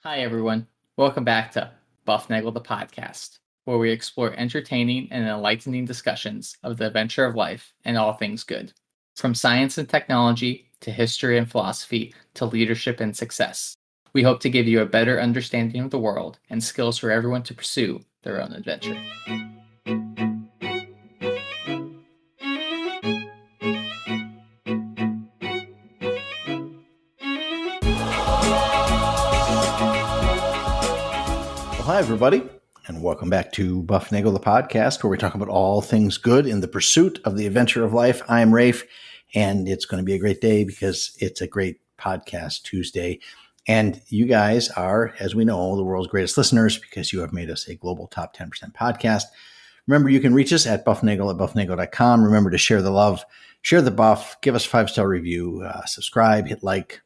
Hi, everyone. Welcome back to Bufnagle the podcast, where we explore entertaining and enlightening discussions of the adventure of life and all things good. From science and technology to history and philosophy to leadership and success. We hope to give you a better understanding of the world and skills for everyone to pursue their own adventure. Hi, everybody, and welcome back to Bufnagle, the podcast, where we talk about all things good in the pursuit of the adventure of life. I'm Rafe, and it's going to be a great day because it's a great podcast Tuesday. And you guys are, as we know, the world's greatest listeners because you have made us a global top 10% podcast. Remember, you can reach us at bufnagle.com. Remember to share the love, share the buff, give us a 5-star review, subscribe, hit like,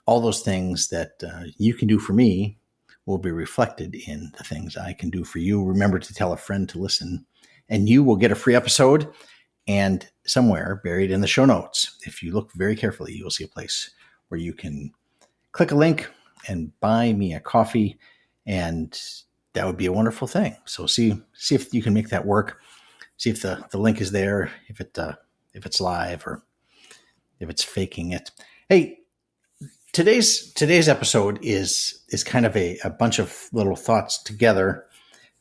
all those things that you can do for me will be reflected in the things I can do for you. Remember to tell a friend to listen, and you will get a free episode. And somewhere buried in the show notes, if you look very carefully, you'll see a place where you can click a link and buy me a coffee, and that would be a wonderful thing. So see if you can make that work. See if the link is there, if it's live or if it's faking it. Hey, Today's episode is kind of a bunch of little thoughts together.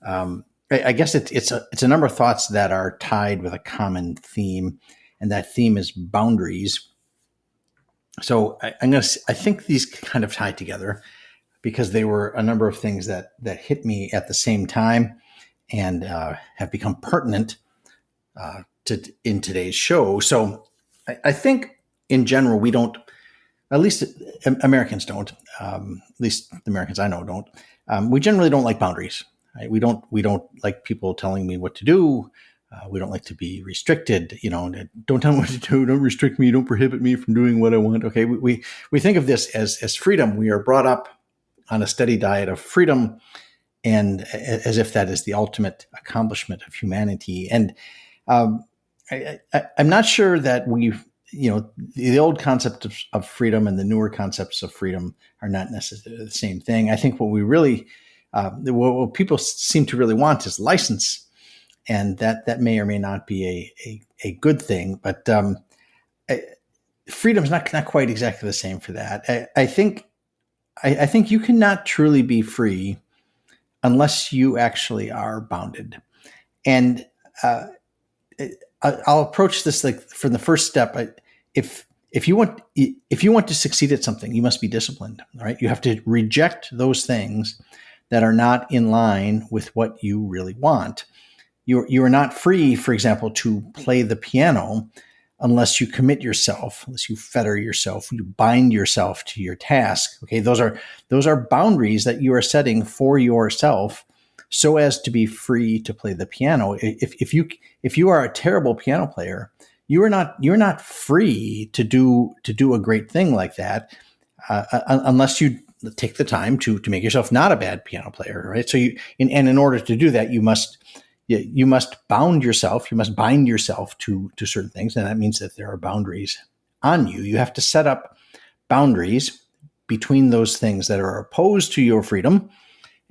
I guess it's a number of thoughts that are tied with a common theme, and that theme is boundaries. So I think these kind of tie together because they were a number of things that hit me at the same time and have become pertinent in today's show. So I think in general we don't. At least Americans don't. At least the Americans I know don't. We generally don't like boundaries. Right? We don't like people telling me what to do. We don't like to be restricted. Don't tell me what to do. Don't restrict me. Don't prohibit me from doing what I want. Okay, we think of this as freedom. We are brought up on a steady diet of freedom, and as if that is the ultimate accomplishment of humanity. And I'm not sure that we've. The old concept of freedom and the newer concepts of freedom are not necessarily the same thing. I think what we really, what people seem to really want is license, and that may or may not be a good thing. But freedom is not quite exactly the same for that. I think you cannot truly be free unless you actually are bounded, and I'll approach this like from the first step. If you want to succeed at something, you must be disciplined. All right, you have to reject those things that are not in line with what you really want. You are not free, for example, to play the piano unless you commit yourself, unless you fetter yourself, you bind yourself to your task. Okay, those are boundaries that you are setting for yourself so as to be free to play the piano. If you are a terrible piano player, you're not free to do a great thing like that unless you take the time to make yourself not a bad piano player, right? So in order to do that, you must bound yourself. You must bind yourself to certain things, and that means that there are boundaries on you. You have to set up boundaries between those things that are opposed to your freedom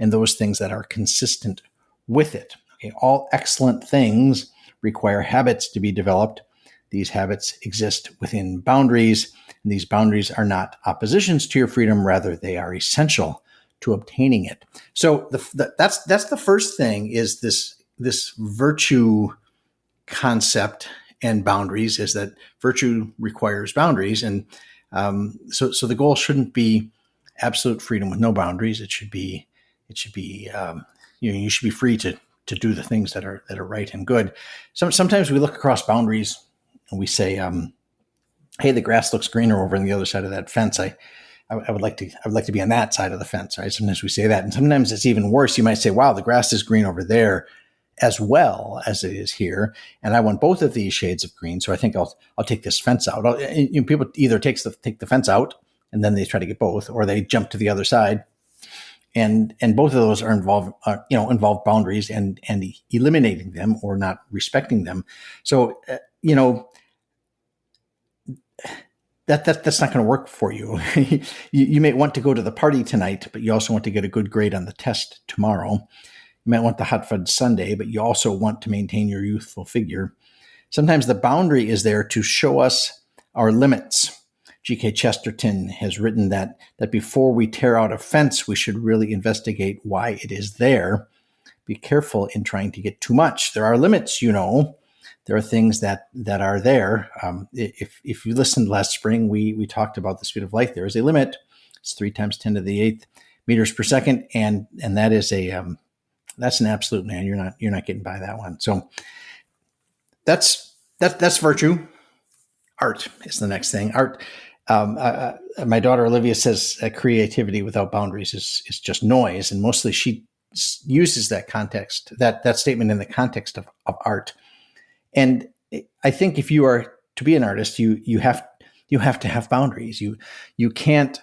and those things that are consistent with it. Okay, all excellent things require habits to be developed. These habits exist within boundaries, and these boundaries are not oppositions to your freedom. Rather, they are essential to obtaining it. So that's the first thing is this virtue concept and boundaries is that virtue requires boundaries. And so the goal shouldn't be absolute freedom with no boundaries. It should be you should be free to do the things that are right and good. Sometimes we look across boundaries and we say, hey, the grass looks greener over on the other side of that fence. I would like to be on that side of the fence, right? Sometimes we say that. And sometimes it's even worse. You might say, wow, the grass is green over there as well as it is here. And I want both of these shades of green. So I think I'll take this fence out. People either take the fence out and then they try to get both, or they jump to the other side. And both of those are involve boundaries and eliminating them or not respecting them. So, that's not going to work for you. You may want to go to the party tonight, but you also want to get a good grade on the test tomorrow. You might want the hot fudge sundae, but you also want to maintain your youthful figure. Sometimes the boundary is there to show us our limits. G.K. Chesterton has written that before we tear out a fence, we should really investigate why it is there. Be careful in trying to get too much. There are limits, There are things that are there. If you listened last spring, we talked about the speed of light. There is a limit. It's 3 times 10 to the 8th meters per second, and that is that's an absolute, man. You're not getting by that one. So that's virtue. Art is the next thing. Art. My daughter Olivia says creativity without boundaries is just noise, and mostly she uses that statement in the context of art. And I think if you are to be an artist, you have to have boundaries. You can't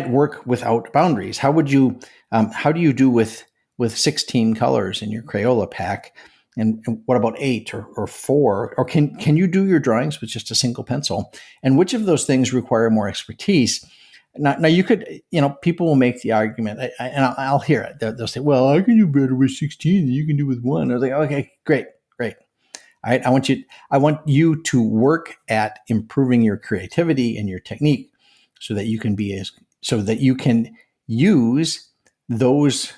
work without boundaries. How do you do with 16 colors in your Crayola pack? And what about 8 or 4? Or can you do your drawings with just a single pencil? And which of those things require more expertise? Now you could, people will make the argument, and I'll hear it. They'll say, well, I can do better with 16 than you can do with 1. I was like, okay, great. All right. I want you to work at improving your creativity and your technique so that you can use those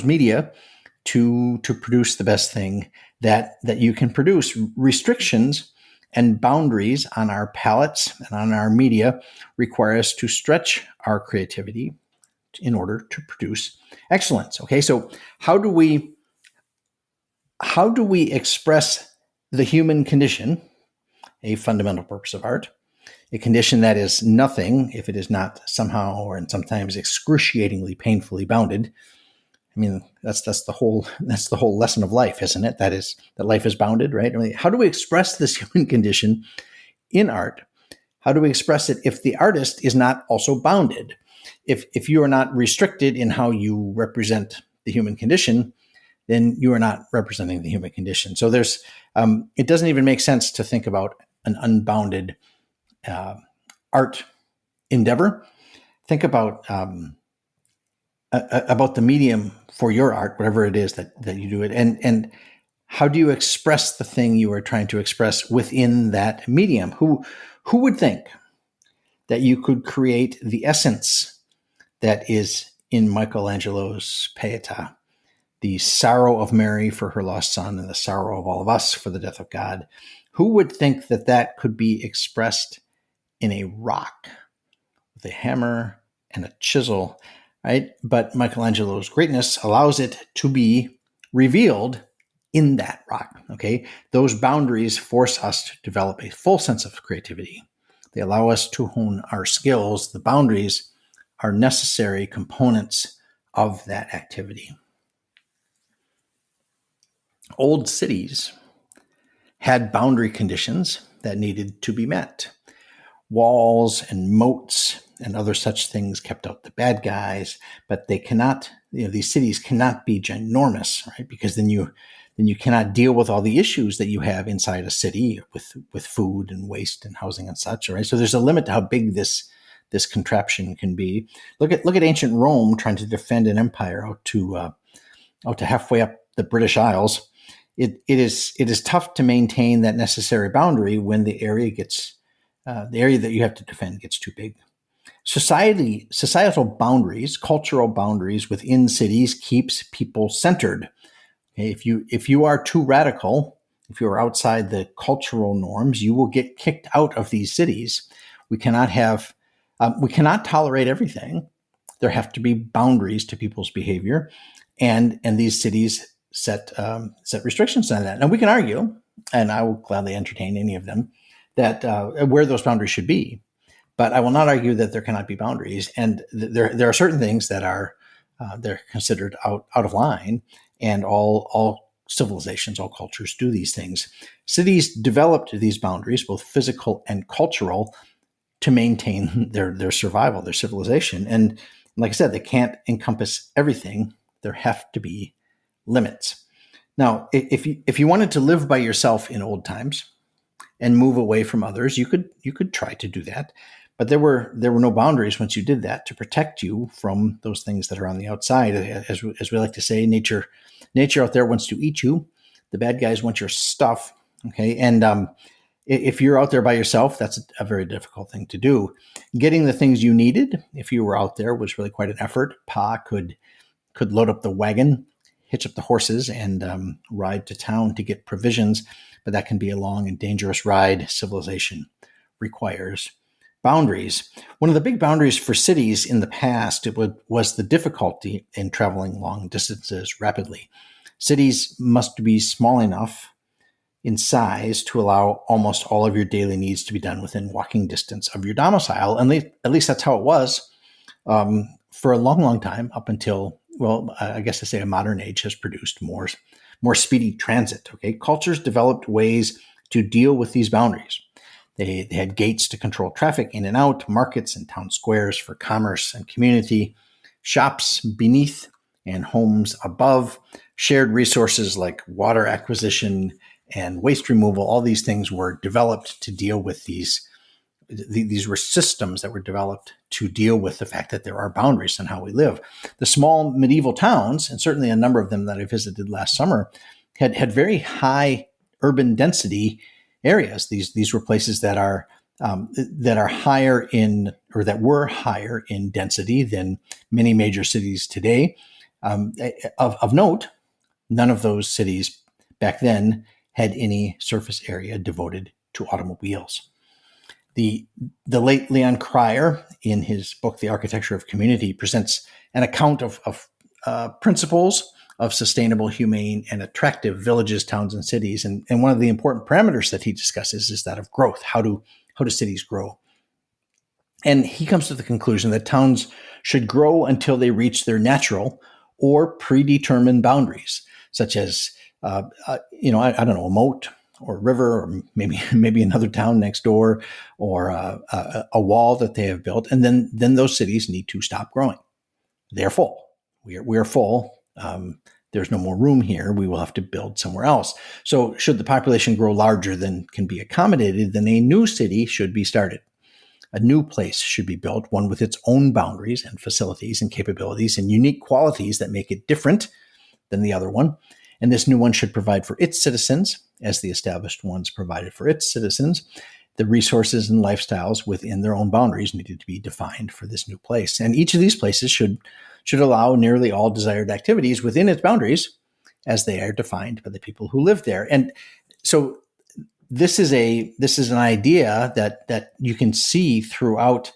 media to produce the best thing that you can produce. Restrictions and boundaries on our palettes and on our media require us to stretch our creativity in order to produce excellence. Okay, so how do we express the human condition, a fundamental purpose of art, a condition that is nothing if it is not somehow or sometimes excruciatingly painfully bounded? I mean, that's the whole lesson of life, isn't it? That life is bounded, right? I mean, how do we express this human condition in art? How do we express it if the artist is not also bounded? If you are not restricted in how you represent the human condition, then you are not representing the human condition. So it doesn't even make sense to think about an unbounded art endeavor. Think about the medium for your art, whatever it is that you do it, and how do you express the thing you are trying to express within that medium? Who would think that you could create the essence that is in Michelangelo's Pietà, the sorrow of Mary for her lost son and the sorrow of all of us for the death of God? Who would think that could be expressed in a rock with a hammer and a chisel? Right? But Michelangelo's greatness allows it to be revealed in that rock. Okay. Those boundaries force us to develop a full sense of creativity. They allow us to hone our skills. The boundaries are necessary components of that activity. Old cities had boundary conditions that needed to be met. Walls and moats and other such things kept out the bad guys, but they cannot, these cities cannot be ginormous, right? Because then you cannot deal with all the issues that you have inside a city with food and waste and housing and such, right? So there's a limit to how big this contraption can be. Look at ancient Rome trying to defend an empire out to halfway up the British Isles. It is tough to maintain that necessary boundary when the area that you have to defend gets too big. Societal boundaries, cultural boundaries within cities keeps people centered. Okay, if you are too radical, if you are outside the cultural norms, you will get kicked out of these cities. We cannot tolerate everything. There have to be boundaries to people's behavior, and these cities set restrictions on that. Now we can argue, and I will gladly entertain any of them, that where those boundaries should be. But I will not argue that there cannot be boundaries. And there are certain things that are they're considered out of line. And all civilizations, all cultures do these things. Cities developed these boundaries, both physical and cultural, to maintain their survival, their civilization. And like I said, they can't encompass everything. There have to be limits. Now, if you wanted to live by yourself in old times, and move away from others. You could try to do that, but there were no boundaries once you did that to protect you from those things that are on the outside. As we like to say, nature out there wants to eat you. The bad guys want your stuff. Okay, and if you're out there by yourself, that's a very difficult thing to do. Getting the things you needed, if you were out there, was really quite an effort. Pa could load up the wagon, hitch up the horses, and ride to town to get provisions, but that can be a long and dangerous ride. Civilization requires boundaries. One of the big boundaries for cities in the past was the difficulty in traveling long distances rapidly. Cities must be small enough in size to allow almost all of your daily needs to be done within walking distance of your domicile. And at least that's how it was for a long, long time, up until, well, I guess to say a modern age has produced more speedy transit. Okay, cultures developed ways to deal with these boundaries. They had gates to control traffic in and out, markets and town squares for commerce and community, shops beneath and homes above, shared resources like water acquisition and waste removal. All these things were developed to deal with these were systems that were developed to deal with the fact that there are boundaries on how we live. The small medieval towns, and certainly a number of them that I visited last summer, had very high urban density areas. These were places that are higher in, or that were higher in density than many major cities today. Of note, none of those cities back then had any surface area devoted to automobiles. The late Leon Cryer, in his book, The Architecture of Community, presents an account of principles of sustainable, humane, and attractive villages, towns, and cities. And one of the important parameters that he discusses is that of growth. How do cities grow? And he comes to the conclusion that towns should grow until they reach their natural or predetermined boundaries, such as, I don't know, a moat or a river, or maybe another town next door, or a wall that they have built. And then those cities need to stop growing. They're full. We are full. There's no more room here. We will have to build somewhere else. So should the population grow larger than can be accommodated, then a new city should be started. A new place should be built, one with its own boundaries and facilities and capabilities and unique qualities that make it different than the other one. And this new one should provide for its citizens, as the established ones provided for its citizens. The resources and lifestyles within their own boundaries needed to be defined for this new place. And each of these places should allow nearly all desired activities within its boundaries as they are defined by the people who live there. And so this is an idea that you can see throughout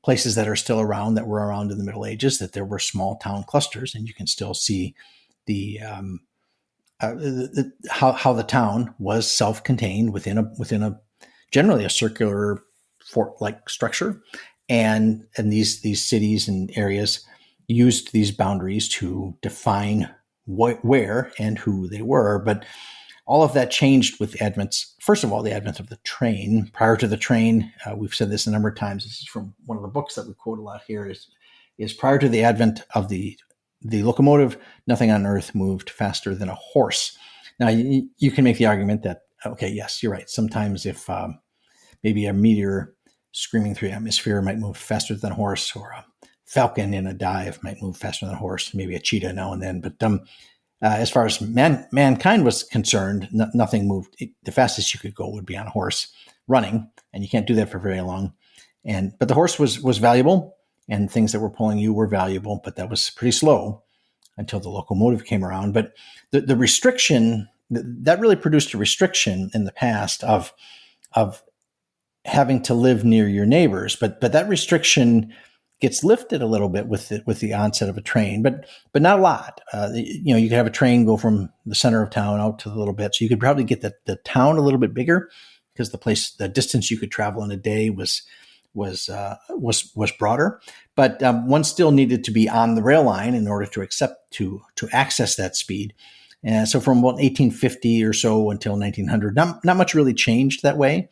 places that are still around, that were around in the Middle Ages, that there were small town clusters, and you can still see how the town was self-contained within a generally a circular fort-like structure, and these cities and areas used these boundaries to define where and who they were. But all of that changed with the advent of the train. Prior to the train, we've said this a number of times. This is from one of the books that we quote a lot here. Is prior to the advent of the locomotive, nothing on earth moved faster than a horse. Now, you can make the argument that, okay, yes, you're right. Sometimes if maybe a meteor screaming through the atmosphere might move faster than a horse, or a falcon in a dive might move faster than a horse, maybe a cheetah now and then. But as far as mankind was concerned, nothing moved. The fastest you could go would be on a horse running, and you can't do that for very long. But the horse was valuable, and things that were pulling you were valuable, but that was pretty slow until the locomotive came around. But the restriction, that really produced a restriction in the past of having to live near your neighbors. But that restriction gets lifted a little bit with the onset of a train, but not a lot. You could have a train go from the center of town out to a little bit, so you could probably get the town a little bit bigger, because the distance you could travel in a day was broader. But one still needed to be on the rail line in order to access that speed. And so from about 1850 or so until 1900, not much really changed that way.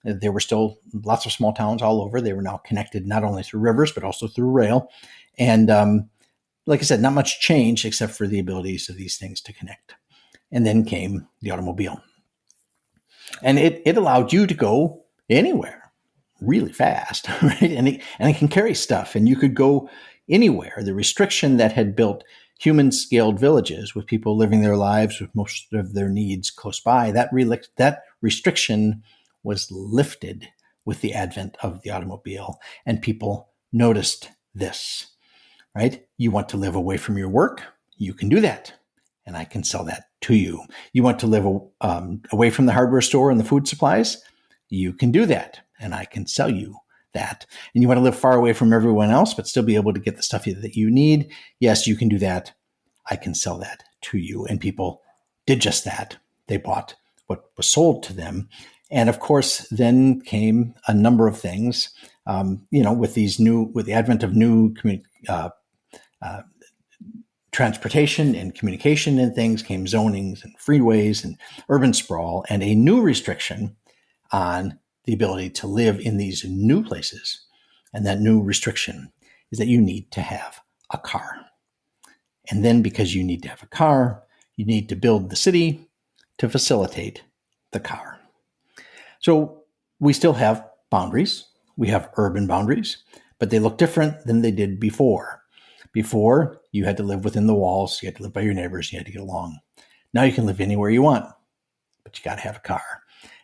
There were still lots of small towns all over. They were now connected not only through rivers, but also through rail. And like I said, not much change except for the abilities of these things to connect. And then came the automobile. And it allowed you to go anywhere really fast, right? And it can carry stuff, and you could go anywhere. The restriction that had built human scaled villages with people living their lives with most of their needs close by, that restriction was lifted with the advent of the automobile, and people noticed this, right? You want to live away from your work? You can do that, and I can sell that to you. You want to live away from the hardware store and the food supplies? You can do that, and I can sell you that. And you want to live far away from everyone else, but still be able to get the stuff that you need? Yes, you can do that. I can sell that to you. And people did just that. They bought what was sold to them. And of course, then came a number of things, with the advent of new transportation and communication and things, came zonings and freeways and urban sprawl, and a new restriction on the ability to live in these new places. And that new restriction is that you need to have a car. And then because you need to have a car, you need to build the city to facilitate the car. So we still have boundaries. We have urban boundaries, but they look different than they did before. Before, you had to live within the walls. You had to live by your neighbors. You had to get along. Now you can live anywhere you want, but you got to have a car.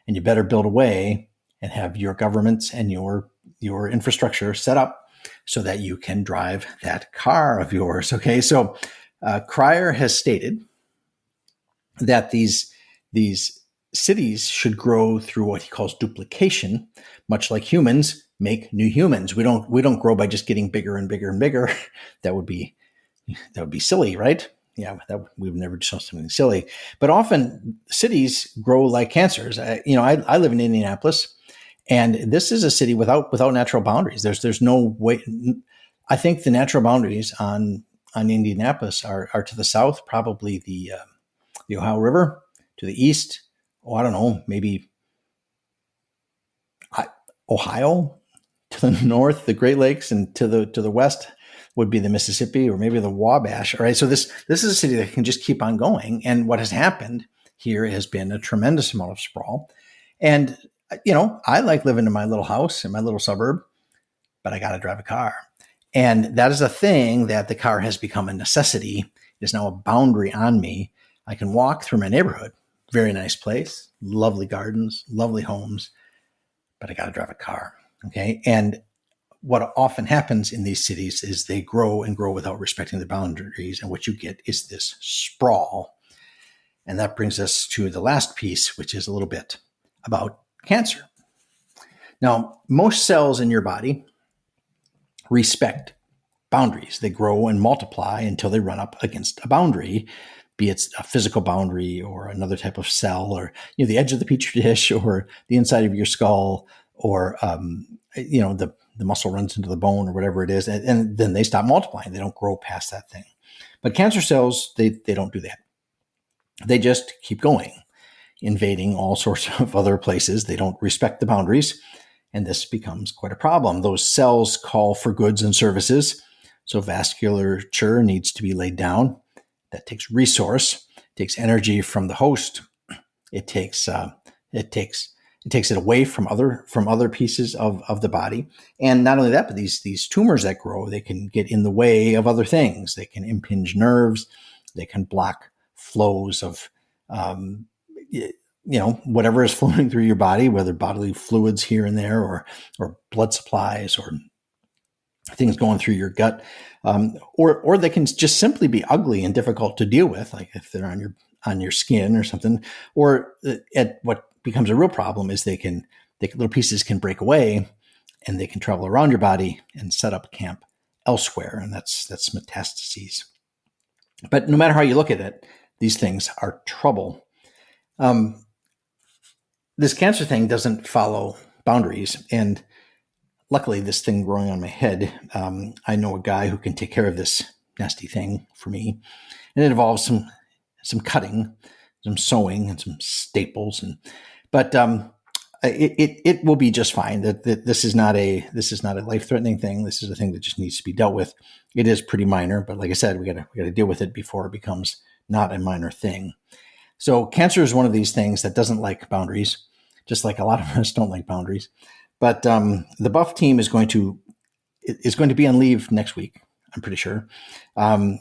And you better build a way and have your governments and your infrastructure set up so that you can drive that car of yours. Okay, so Cryer has stated that these cities should grow through what he calls duplication, much like humans make new humans. We don't grow by just getting bigger and bigger and bigger. That would be silly, right? Yeah, we would never do something silly. But often cities grow like cancers. I live in Indianapolis, and this is a city without natural boundaries. There's no way. I think the natural boundaries on Indianapolis are to the south, probably the Ohio River. To the east, I don't know, maybe Ohio. To the north, the Great Lakes, and to the west would be the Mississippi or maybe the Wabash. All right, so this is a city that can just keep on going. And what has happened here has been a tremendous amount of sprawl. And I like living in my little house in my little suburb, but I got to drive a car. And that is a thing that the car has become a necessity. It is now a boundary on me. I can walk through my neighborhood. Very nice place, lovely gardens, lovely homes, but I got to drive a car. Okay. And what often happens in these cities is they grow and grow without respecting the boundaries. And what you get is this sprawl. And that brings us to the last piece, which is a little bit about cancer. Now, most cells in your body respect boundaries. They grow and multiply until they run up against a boundary, be it a physical boundary or another type of cell, or the edge of the petri dish, or the inside of your skull, or the muscle runs into the bone, or whatever it is, and then they stop multiplying. They don't grow past that thing. But cancer cells, they don't do that. They just keep going, invading all sorts of other places. They don't respect the boundaries, and this becomes quite a problem. Those cells call for goods and services, so vasculature needs to be laid down. That takes resource, takes energy from the host. It takes it away from other pieces of the body. And not only that, but these tumors that grow, they can get in the way of other things. They can impinge nerves. They can block flows of whatever is flowing through your body, whether bodily fluids here and there, or blood supplies, or things going through your gut, or they can just simply be ugly and difficult to deal with, like if they're on your skin or something. Or at what becomes a real problem is little pieces can break away, and they can travel around your body and set up camp elsewhere, and that's metastases. But no matter how you look at it, these things are trouble. This cancer thing doesn't follow boundaries, and luckily, this thing growing on my head, I know a guy who can take care of this nasty thing for me, and it involves some cutting, some sewing, and some staples, but it will be just fine. That this is not a life-threatening thing. This is a thing that just needs to be dealt with. It is pretty minor, but like I said, we got to deal with it before it becomes not a minor thing. So cancer is one of these things that doesn't like boundaries. just like a lot of us don't like boundaries. But the buff team is going to be on leave next week, I'm pretty sure. And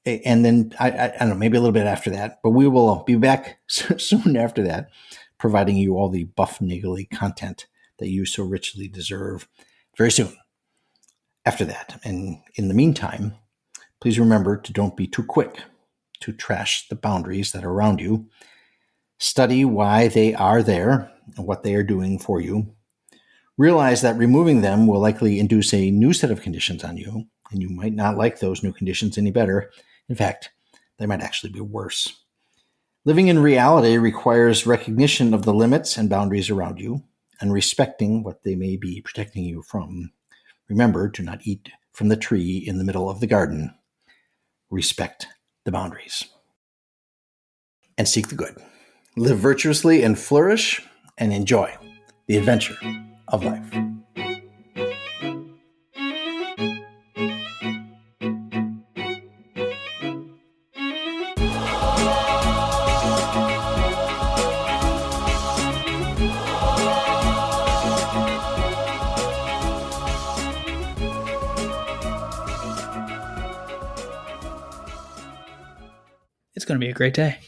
then I don't know, maybe a little bit after that, but we will be back soon after that, providing you all the bufnagle content that you so richly deserve very soon after that. And in the meantime, please remember to don't be too quick to trash the boundaries that are around you. Study why they are there and what they are doing for you. Realize that removing them will likely induce a new set of conditions on you, and you might not like those new conditions any better. In fact, they might actually be worse. Living in reality requires recognition of the limits and boundaries around you and respecting what they may be protecting you from. Remember, do not eat from the tree in the middle of the garden. Respect the boundaries. And seek the good. Live virtuously and flourish and enjoy the adventure of life. It's going to be a great day.